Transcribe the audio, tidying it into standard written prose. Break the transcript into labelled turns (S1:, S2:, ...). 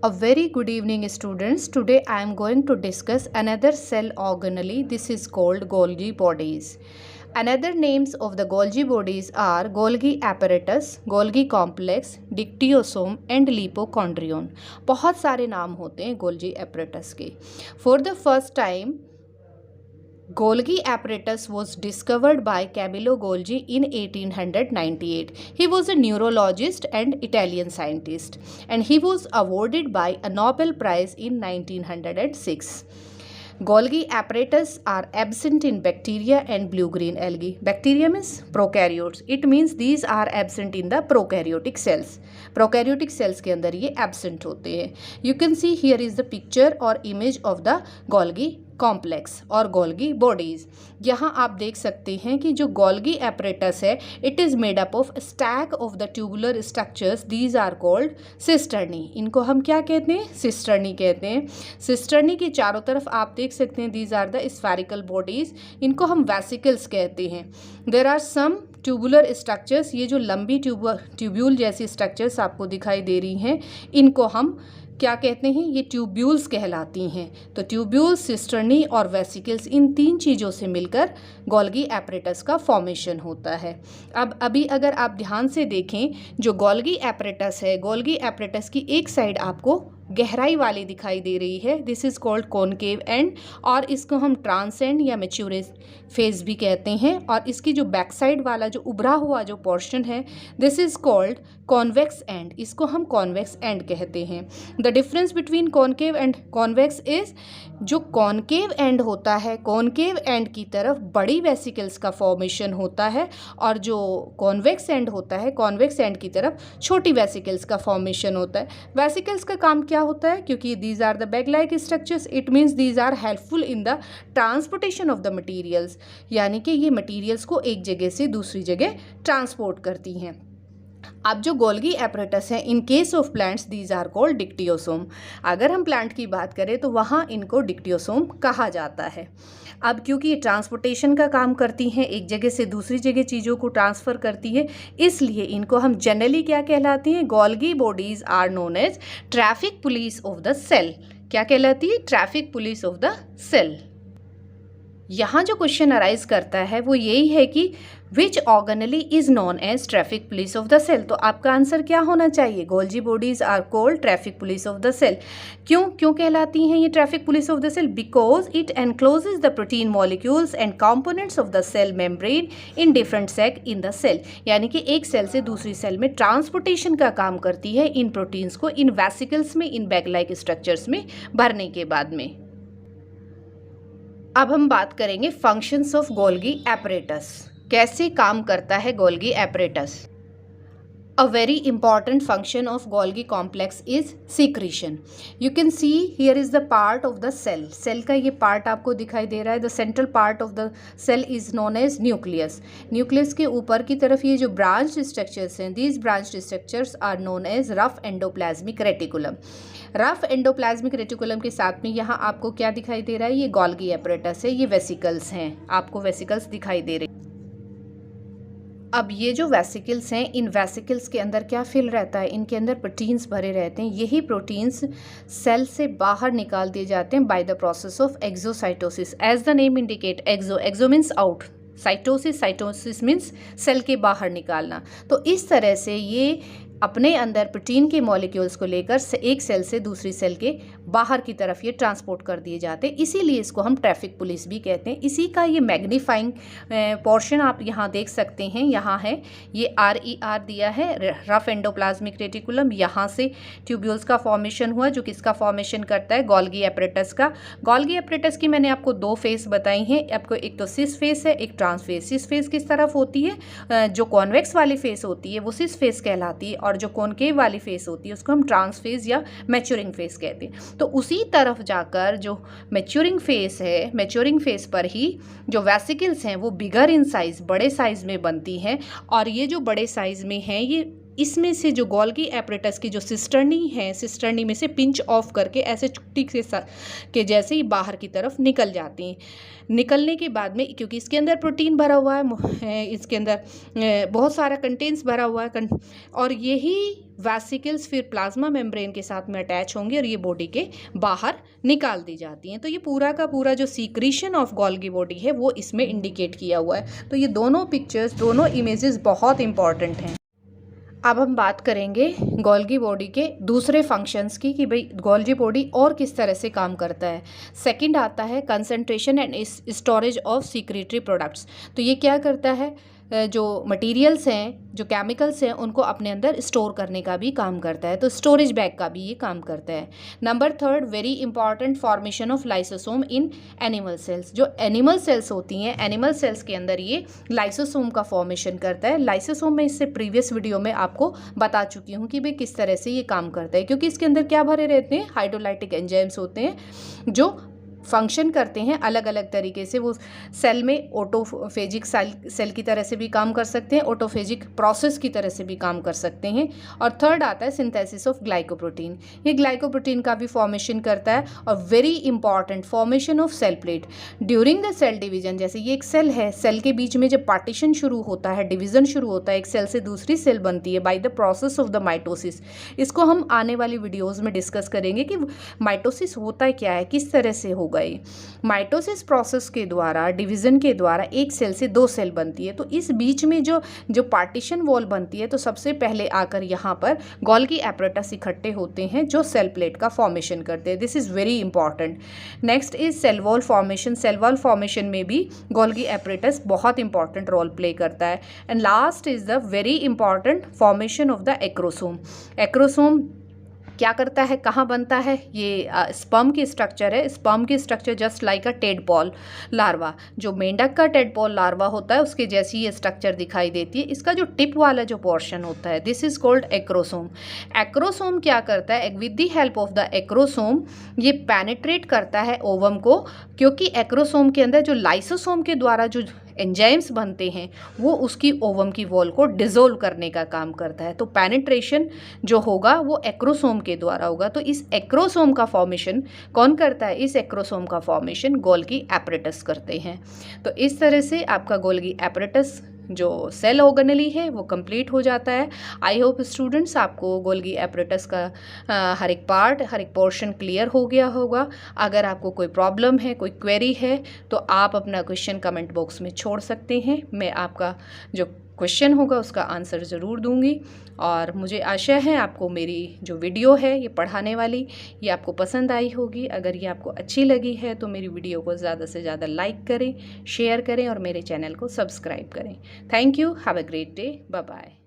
S1: A very good evening, students. Today I am going to discuss another cell organelle. This is called Golgi bodies. Another names of the Golgi bodies are Golgi apparatus, Golgi complex, dictyosome and lipochondrion. बहुत सारे नाम होते हैं Golgi apparatus के. For the first time, Golgi apparatus was discovered by Camillo Golgi in 1898. He was a neurologist and Italian scientist, and he was awarded by a Nobel Prize in 1906. Golgi apparatus are absent in bacteria and blue-green algae. Bacteria means prokaryotes. It means these are absent in the prokaryotic cells. Prokaryotic cells के अंदर ये absent होते हैं. You can see here is the picture or image of the Golgi complex और Golgi bodies. यहाँ आप देख सकते हैं कि जो गोल्गी एपरेटस है it is made up of stack of the tubular structures. These are called cisternae. इनको हम क्या कहते हैं? सिस्टर्नी कहते हैं. सिस्टर्नी के चारों तरफ आप देख सकते हैं these are the spherical bodies. इनको हम वेसिकल्स कहते हैं. There are some tubular structures. ये जो लंबी ट्यूब्यूल जैसी स्ट्रक्चर्स आपको दिखाई दे रही हैं इनको हम क्या कहते हैं? ये ट्यूब्यूल्स कहलाती हैं. तो ट्यूब्यूल्स, सिस्टर्नी और वेसिकल्स, इन तीन चीज़ों से मिलकर गोल्गी एपरेटस का फॉर्मेशन होता है. अब अभी अगर आप ध्यान से देखें जो गोल्गी एपरेटस है, गोल्गी एपरेटस की एक साइड आपको गहराई वाली दिखाई दे रही है. This is called concave and, और इसको हम ट्रांसेंड या मैच्योर फेज भी कहते हैं. और इसकी जो बैक साइड वाला जो उभरा हुआ जो पोर्शन है this is called convex and. इसको हम कॉन्वेक्स एंड कहते हैं. The difference between concave and convex is जो कॉनकेव एंड होता है, कॉनकेव एंड की तरफ बड़ी वेसिकल्स का फॉर्मेशन होता है, और जो कॉन्वेक्स एंड होता है, कॉन्वेक्स एंड की तरफ छोटी वेसिकल्स का फॉर्मेशन होता है. वेसिकल्स का काम क्या होता है? क्योंकि these are the bag like structures, it means these are helpful in the transportation of the materials. यानी कि ये मटीरियल्स को एक जगह से दूसरी जगह ट्रांसपोर्ट करती हैं. अब जो गोल्गी एपरेटस है in case of plants these are called dictyosome. अगर हम प्लांट की बात करें तो वहाँ इनको डिक्टियोसोम कहा जाता है. अब क्योंकि ये ट्रांसपोर्टेशन का काम करती हैं, एक जगह से दूसरी जगह चीज़ों को ट्रांसफ़र करती है, इसलिए इनको हम जनरली क्या कहलाती हैं? Golgi bodies are known as traffic police of the cell. क्या कहलाती है? Traffic police of the cell. यहाँ जो क्वेश्चन अराइज करता है वो यही है कि which organelle is known as traffic police of the cell. तो आपका आंसर क्या होना चाहिए? Golgi bodies are called traffic police of the cell. क्यों कहलाती हैं ये traffic police of the cell? Because it encloses the protein molecules and components of the cell membrane in different sac in the cell. यानी कि एक cell से दूसरी cell में ट्रांसपोर्टेशन का काम करती है इन प्रोटीन्स को इन वेसिकल्स में, इन बैग लाइक स्ट्रक्चर्स में भरने के बाद में. अब हम बात करेंगे फंक्शंस ऑफ गोल्गी एपरेटस. कैसे काम करता है Golgi apparatus? A very important function of Golgi complex is secretion. You can see here is the part of the cell. Cell का ये part आपको दिखाई दे रहा है. The central part of the cell is known as nucleus. Nucleus के ऊपर की तरफ ये जो branched structures हैं, these branched structures are known as rough endoplasmic reticulum. Rough endoplasmic reticulum के साथ में यहाँ आपको क्या दिखाई दे रहा है? ये गोल्गी एपरेटस है. ये वेसिकल्स हैं, आपको वेसिकल्स दिखाई दे रहे हैं. अब ये जो वेसिकल्स हैं इन वेसिकल्स के अंदर क्या फिल रहता है? इनके अंदर प्रोटीन्स भरे रहते हैं. यही प्रोटीन्स सेल से बाहर निकाल दिए जाते हैं by the process of exocytosis. As the name indicate, exo means out, cytosis means cell के बाहर निकालना. तो इस तरह से ये अपने अंदर प्रोटीन के मॉलिक्यूल्स को लेकर एक सेल से दूसरी सेल के बाहर की तरफ ये ट्रांसपोर्ट कर दिए जाते हैं. इसीलिए इसको हम ट्रैफिक पुलिस भी कहते हैं. इसी का ये मैग्नीफाइंग पोर्शन आप यहाँ देख सकते हैं. यहाँ है ये RER दिया है, रफ एंडोप्लाज्मिक रेटिकुलम. यहाँ से ट्यूब्यूल्स का फॉर्मेशन हुआ जो किसका फॉर्मेशन करता है? गोल्गी एपरेटस का. गोल्गी एपरेटस की मैंने आपको दो फेस बताई हैं. आपको एक तो सिस फेस है, एक ट्रांस फेस. सिस फेस किस तरफ होती है? जो कॉन्वेक्स वाली फेस होती है वो सिस फेस कहलाती है, और जो कॉनकेव वाली फेस होती है उसको हम ट्रांस फेस या मैच्योरिंग फेस कहते हैं. तो उसी तरफ जाकर जो मैच्योरिंग फेस है, मैच्योरिंग फेस पर ही जो वेसिकल्स हैं वो बिगर इन साइज, बड़े साइज में बनती हैं. और ये जो बड़े साइज में हैं ये इसमें से जो गोल्गी एपरेटस की जो सिस्टर्नी है, सिस्टर्नी में से पिंच ऑफ करके ऐसे चुट्टी के जैसे ही बाहर की तरफ निकल जाती हैं। निकलने के बाद में, क्योंकि इसके अंदर प्रोटीन भरा हुआ है, इसके अंदर बहुत सारा कंटेंट्स भरा हुआ है, और यही वेसिकल्स फिर प्लाज्मा मेम्ब्रेन के साथ में अटैच होंगे और ये बॉडी के बाहर निकाल दी जाती हैं। तो ये पूरा का पूरा जो सीक्रीशन ऑफ गोल्गी बॉडी है वो इसमें इंडिकेट किया हुआ है। तो ये दोनों पिक्चर्स, दोनों इमेजेस बहुत इंपॉर्टेंट हैं। अब हम बात करेंगे गोल्गी बॉडी के दूसरे फंक्शंस की, कि भाई गोल्गी बॉडी और किस तरह से काम करता है। सेकंड आता है concentration and storage of secretory products. तो ये क्या करता है, जो मटेरियल्स हैं, जो केमिकल्स हैं, उनको अपने अंदर स्टोर करने का भी काम करता है। तो स्टोरेज बैग का भी ये काम करता है। Number third, very important, formation of lysosome in animal cells. जो एनिमल सेल्स होती हैं, एनिमल सेल्स के अंदर ये लाइसोसोम का फॉर्मेशन करता है। लाइसोसोम में इससे प्रीवियस वीडियो में आपको बता चुकी हूँ कि भाई किस तरह से ये काम करता है, क्योंकि इसके अंदर क्या भरे रहते हैं, हाइड्रोलाइटिक एंजाइम्स होते हैं जो फंक्शन करते हैं अलग अलग तरीके से। वो सेल में ऑटोफेजिक सेल की तरह से भी काम कर सकते हैं, ऑटोफेजिक प्रोसेस की तरह से भी काम कर सकते हैं। और थर्ड आता है सिंथेसिस ऑफ ग्लाइकोप्रोटीन। ये ग्लाइकोप्रोटीन का भी फॉर्मेशन करता है। और very important, formation of cell plate during the cell division. जैसे ये एक सेल है, सेल के बीच में जब पार्टीशन शुरू होता है, डिवीजन शुरू होता है, एक सेल से दूसरी सेल बनती है bye the process of the mitosis. इसको हम आने वाली वीडियोज़ में डिस्कस करेंगे कि माइटोसिस होता क्या है, किस तरह से होगा। माइटोसिस प्रोसेस के द्वारा, डिवीजन के द्वारा एक सेल से दो सेल बनती है। तो इस बीच में जो पार्टीशन वॉल बनती है, तो सबसे पहले आकर यहाँ पर गोल्गी एपरेटस इकट्ठे होते हैं जो सेल प्लेट का फॉर्मेशन करते हैं। This is very important. Next is cell wall formation. Cell wall formation में भी गोल्गी एपरेटस बहुत इंपॉर्टेंट रोल प्ले करता है। And last is the very important formation of the acrosome. Acrosome क्या करता है, कहाँ बनता है, ये स्पर्म की स्ट्रक्चर है। स्पर्म की structure just like a tadpole larva. जो मेंढक का टेडपॉल लार्वा होता है उसके जैसी ये स्ट्रक्चर दिखाई देती है। इसका जो टिप वाला जो पोर्शन होता है, this is called acrosome. Acrosome क्या करता है, with the help of the acrosome ये पेनिट्रेट करता है ओवम को, क्योंकि एक्रोसोम के अंदर जो लाइसोसोम के द्वारा जो एंजाइम्स बनते हैं वो उसकी ओवम की वॉल को डिसोल्व करने का काम करता है। तो पेनिट्रेशन जो होगा वो एक्रोसोम के द्वारा होगा। तो इस एक्रोसोम का फॉर्मेशन कौन करता है, इस एक्रोसोम का फॉर्मेशन गोल्गी एपरेटस करते हैं। तो इस तरह से आपका गोल्गी एपरेटस जो सेल ऑर्गेनेली है वो कंप्लीट हो जाता है। आई होप स्टूडेंट्स आपको गोल्गी एपरेटस का हर एक पार्ट, हर एक पोर्शन क्लियर हो गया होगा। अगर आपको कोई प्रॉब्लम है, कोई क्वेरी है, तो आप अपना क्वेश्चन कमेंट बॉक्स में छोड़ सकते हैं। मैं आपका जो क्वेश्चन होगा उसका आंसर ज़रूर दूंगी। और मुझे आशा है आपको मेरी जो वीडियो है ये पढ़ाने वाली, ये आपको पसंद आई होगी। अगर ये आपको अच्छी लगी है तो मेरी वीडियो को ज़्यादा से ज़्यादा लाइक करें, शेयर करें और मेरे चैनल को सब्सक्राइब करें। Thank you, have a great day, bye bye.